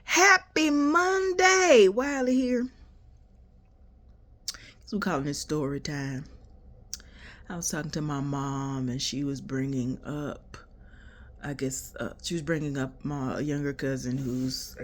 Happy Monday! Wiley here. So we're calling it story time. I was talking to my mom, and she was bringing up, she was bringing up my younger cousin who's,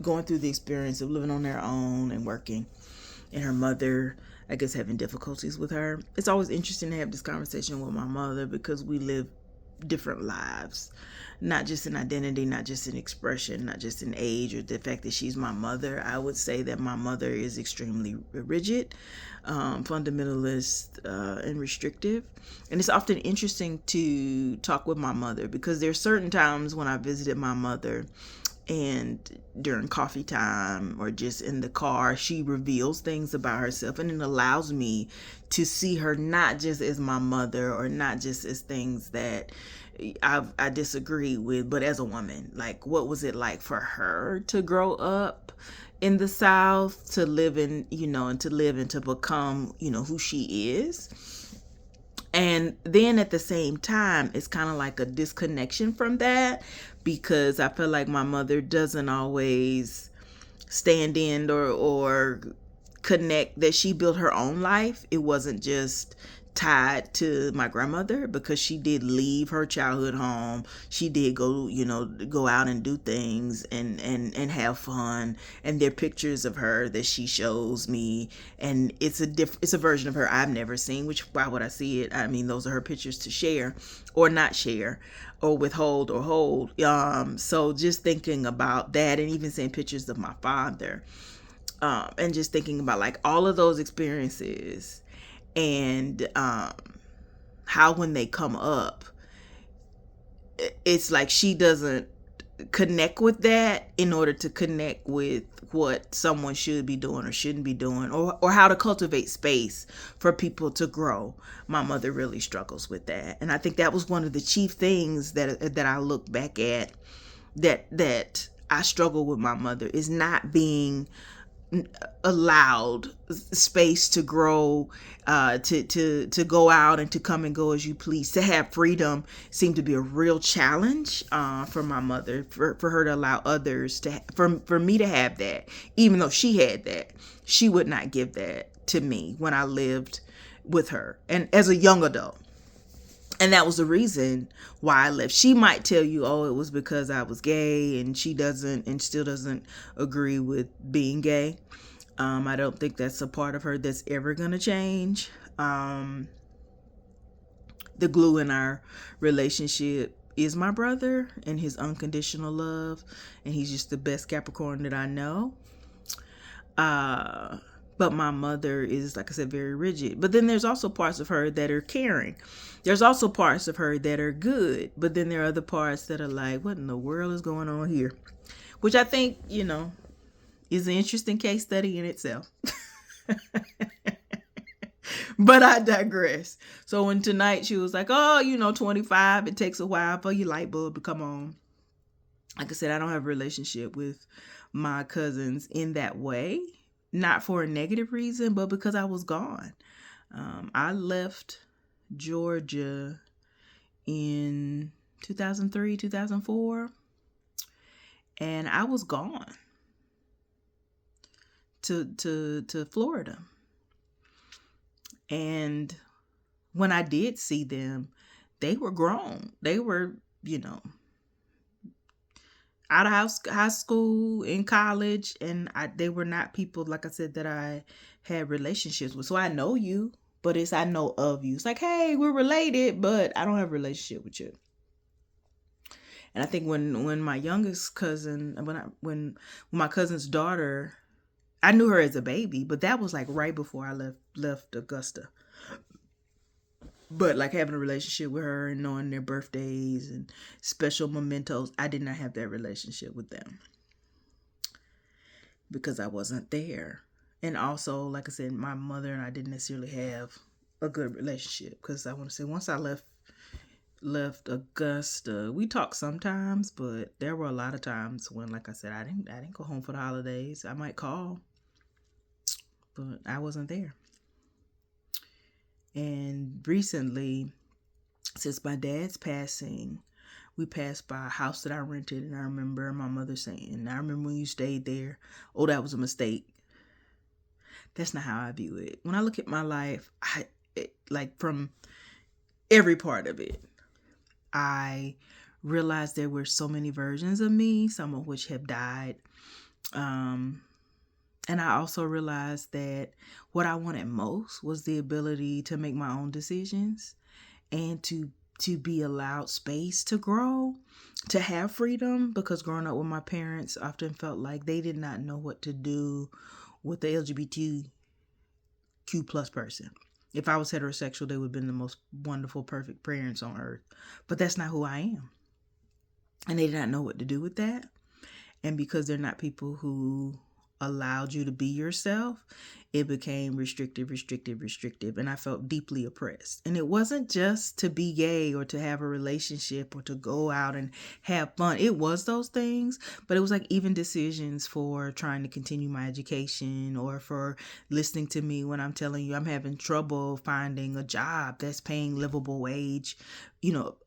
going through the experience of living on their own and working, and her mother, having difficulties with her. It's always interesting to have this conversation with my mother because we live different lives, not just in identity, not just in expression, not just in age or the fact that she's my mother. I would say that my mother is extremely rigid, fundamentalist, and restrictive. And it's often interesting to talk with my mother because there's certain times when I visited my mother, and during coffee time or just in the car, she reveals things about herself, and it allows me to see her not just as my mother or not just as things that I disagree with, but as a woman. Like, what was it like for her to grow up in the South, to live in, and to live and to become, who she is? And then at the same time, it's kind of like a disconnection from that because I feel like my mother doesn't always stand in or connect that she built her own life. It wasn't just tied to my grandmother because she did leave her childhood home. She did go out and do things and have fun. And there are pictures of her that she shows me, and it's a version of her I've never seen, which why would I see it? I mean, those are her pictures to share or not share or withhold or hold. So just thinking about that, and even seeing pictures of my father, and just thinking about like all of those experiences, and how when they come up, it's like she doesn't connect with that in order to connect with what someone should be doing or shouldn't be doing, or how to cultivate space for people to grow. My mother really struggles with that, and I think that was one of the chief things that I look back at, that I struggle with my mother, is not being allowed space to grow, to go out and to come and go as you please, to have freedom seemed to be a real challenge, for my mother, for her to allow others to for me to have that. Even though she had that, she would not give that to me when I lived with her and as a young adult. And that was the reason why I left. She might tell you, oh, it was because I was gay, and she doesn't, and still doesn't agree with being gay. I don't think that's a part of her that's ever going to change. The glue in our relationship is my brother and his unconditional love, and he's just the best Capricorn that I know. But my mother is, like I said, very rigid. But then there's also parts of her that are caring. There's also parts of her that are good. But then there are other parts that are like, what in the world is going on here? Which I think, is an interesting case study in itself. But I digress. So when tonight she was like, oh, 25, it takes a while for your light bulb to come on. Like I said, I don't have a relationship with my cousins in that way. Not for a negative reason, but because I was gone. I left Georgia in 2003, 2004, and I was gone to Florida. And when I did see them, they were grown. They were, out of high school, in college, and they were not people, like I said, that I had relationships with. So I know you, but I know of you. It's like, hey, we're related, but I don't have a relationship with you. And I think when my youngest cousin, when my cousin's daughter, I knew her as a baby, but that was like right before I left Augusta. But like having a relationship with her and knowing their birthdays and special mementos, I did not have that relationship with them because I wasn't there. And also, like I said, my mother and I didn't necessarily have a good relationship because I want to say once I left Augusta, we talked sometimes, but there were a lot of times when, like I said, I didn't go home for the holidays. I might call, but I wasn't there. And recently, since my dad's passing, we passed by a house that I rented, and I remember my mother saying, I remember when you stayed there, oh, that was a mistake. That's not how I view it. When I look at my life, like from every part of it, I realized there were so many versions of me, some of which have died. And I also realized that what I wanted most was the ability to make my own decisions and to be allowed space to grow, to have freedom, because growing up with my parents often felt like they did not know what to do with the LGBTQ plus person. If I was heterosexual, they would have been the most wonderful, perfect parents on earth. But that's not who I am. And they did not know what to do with that. And because they're not people who allowed you to be yourself, it became restrictive. And I felt deeply oppressed. And it wasn't just to be gay or to have a relationship or to go out and have fun. It was those things, but it was like even decisions for trying to continue my education or for listening to me when I'm telling you I'm having trouble finding a job that's paying livable wage,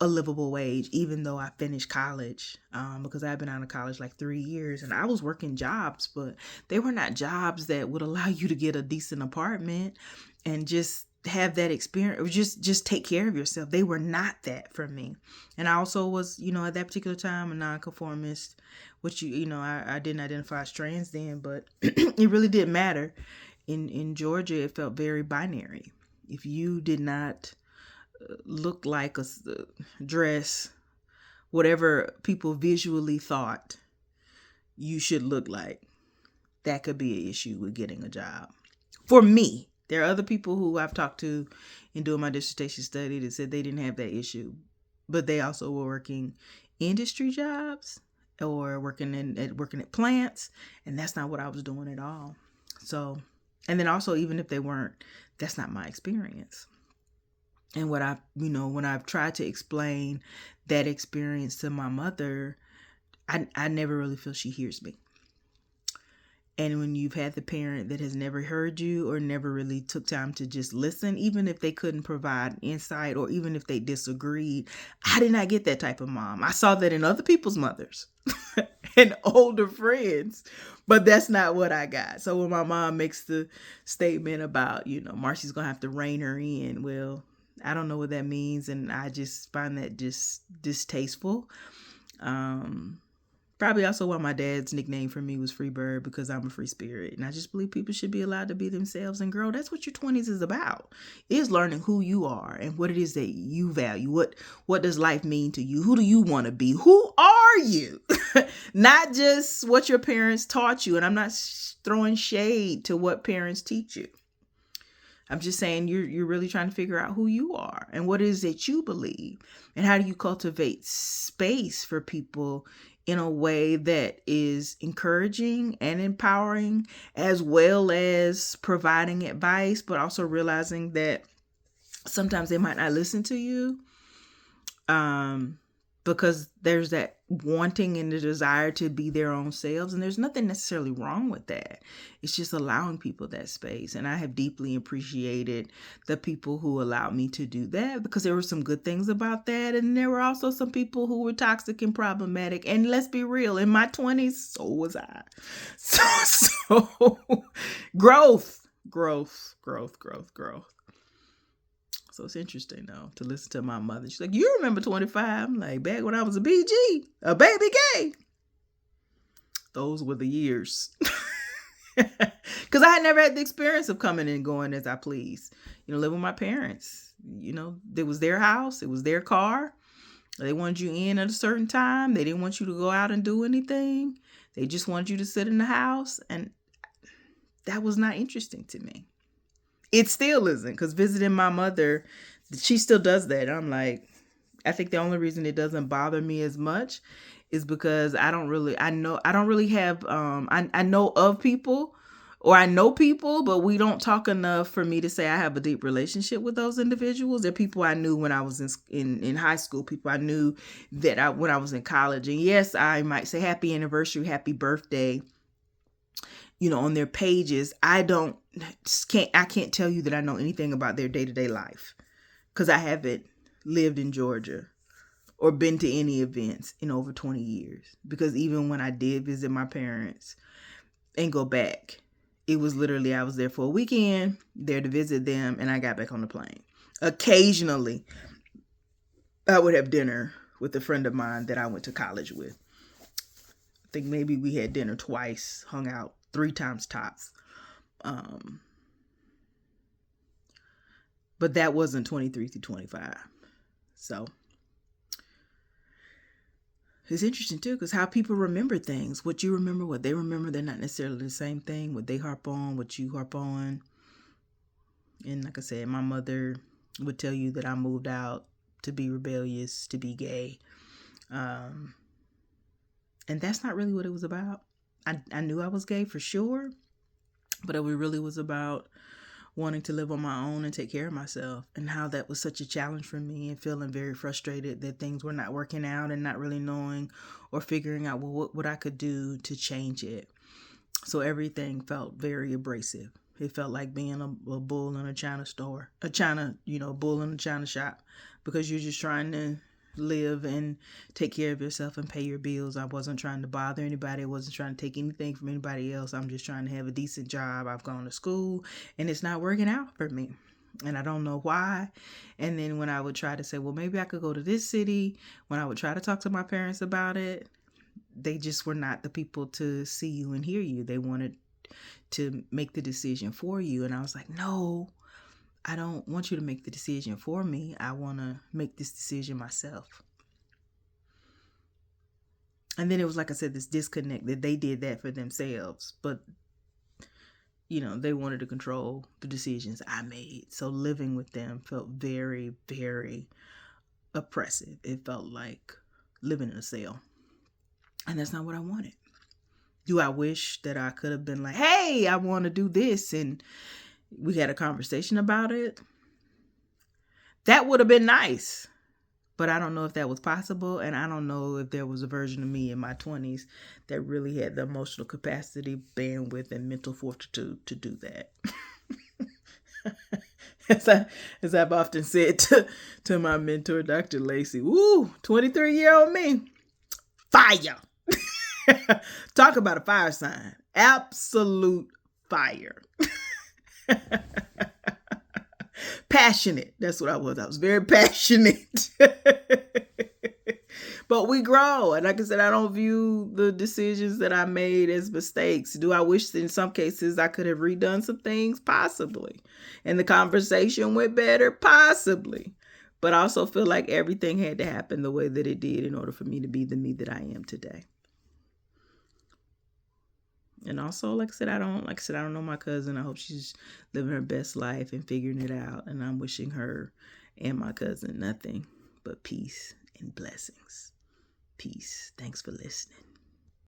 a livable wage, even though I finished college, because I've been out of college like 3 years, and I was working jobs, but they were not jobs that would allow you to get a decent apartment and just have that experience, or just take care of yourself. They were not that for me. And I also was, at that particular time, a nonconformist, which, I didn't identify as trans then, but it really didn't matter. In Georgia, it felt very binary. If you did not look like a dress, whatever people visually thought you should look like, that could be an issue with getting a job. For me, there are other people who I've talked to in doing my dissertation study that said they didn't have that issue, but they also were working industry jobs or working at plants, and that's not what I was doing at all. So, and then also, even if they weren't, that's not my experience. And when I've tried to explain that experience to my mother, I never really feel she hears me. And when you've had the parent that has never heard you or never really took time to just listen, even if they couldn't provide insight or even if they disagreed, I did not get that type of mom. I saw that in other people's mothers and older friends, but that's not what I got. So when my mom makes the statement about, Marcy's going to have to rein her in, well, I don't know what that means, and I just find that just distasteful. Probably also why my dad's nickname for me was Freebird, because I'm a free spirit, and I just believe people should be allowed to be themselves and grow. That's what your 20s is about, is learning who you are and what it is that you value. What does life mean to you? Who do you want to be? Who are you? Not just what your parents taught you. And I'm not throwing shade to what parents teach you. I'm just saying you're really trying to figure out who you are and what it is that you believe, and how do you cultivate space for people in a way that is encouraging and empowering, as well as providing advice, but also realizing that sometimes they might not listen to you, because there's that wanting and the desire to be their own selves. And there's nothing necessarily wrong with that. It's just allowing people that space. And I have deeply appreciated the people who allowed me to do that, because there were some good things about that. And there were also some people who were toxic and problematic. And let's be real, in my 20s, so was I. So growth. So it's interesting, though, to listen to my mother. She's like, you remember 25? I'm like, back when I was a BG, a baby gay. Those were the years. Because I had never had the experience of coming and going as I please. Live with my parents. It was their house. It was their car. They wanted you in at a certain time. They didn't want you to go out and do anything. They just wanted you to sit in the house. And that was not interesting to me. It still isn't, because visiting my mother, she still does that. I'm like, I think the only reason it doesn't bother me as much is because I know of people, or I know people, but we don't talk enough for me to say I have a deep relationship with those individuals. They're people I knew when I was in high school, people I knew when I was in college. And yes, I might say happy anniversary, happy birthday, on their pages. I can't tell you that I know anything about their day-to-day life, because I haven't lived in Georgia or been to any events in over 20 years. Because even when I did visit my parents and go back, it was literally, I was there for a weekend, there to visit them, and I got back on the plane. Occasionally, I would have dinner with a friend of mine that I went to college with. I think maybe we had dinner twice, hung out 3 times tops. But that wasn't 23 through 25. So it's interesting too, because how people remember things. What you remember, what they remember, they're not necessarily the same thing. What they harp on, what you harp on. And like I said, my mother would tell you that I moved out to be rebellious, to be gay. And that's not really what it was about. I knew I was gay for sure, but it really was about wanting to live on my own and take care of myself, and how that was such a challenge for me, and feeling very frustrated that things were not working out and not really knowing or figuring out what I could do to change it. So everything felt very abrasive. It felt like being a bull in a china store, bull in a china shop, because you're just trying to live and take care of yourself and pay your bills. I wasn't trying to bother anybody. I wasn't trying to take anything from anybody else. I'm just trying to have a decent job. I've gone to school and it's not working out for me. And I don't know why. And then when I would try to say, well, maybe I could go to this city, when I would try to talk to my parents about it, they just were not the people to see you and hear you. They wanted to make the decision for you. And I was like, no, I don't want you to make the decision for me. I want to make this decision myself. And then it was, like I said, this disconnect that they did that for themselves. But, they wanted to control the decisions I made. So living with them felt very, very oppressive. It felt like living in a cell. And that's not what I wanted. Do I wish that I could have been like, hey, I want to do this, and we had a conversation about it? That would have been nice. But I don't know if that was possible, and I don't know if there was a version of me in my 20s that really had the emotional capacity, bandwidth, and mental fortitude to do that. As I've often said to my mentor, Dr. Lacey, 23-year-old me, fire. Talk about a fire sign. Absolute fire. Passionate. That's what I was. I was very passionate. But we grow. And like I said, I don't view the decisions that I made as mistakes. Do I wish that in some cases I could have redone some things? Possibly. And the conversation went better? Possibly. But I also feel like everything had to happen the way that it did in order for me to be the me that I am today. And also, like I said, I don't know my cousin. I hope she's living her best life and figuring it out. And I'm wishing her and my cousin nothing but peace and blessings. Peace. Thanks for listening.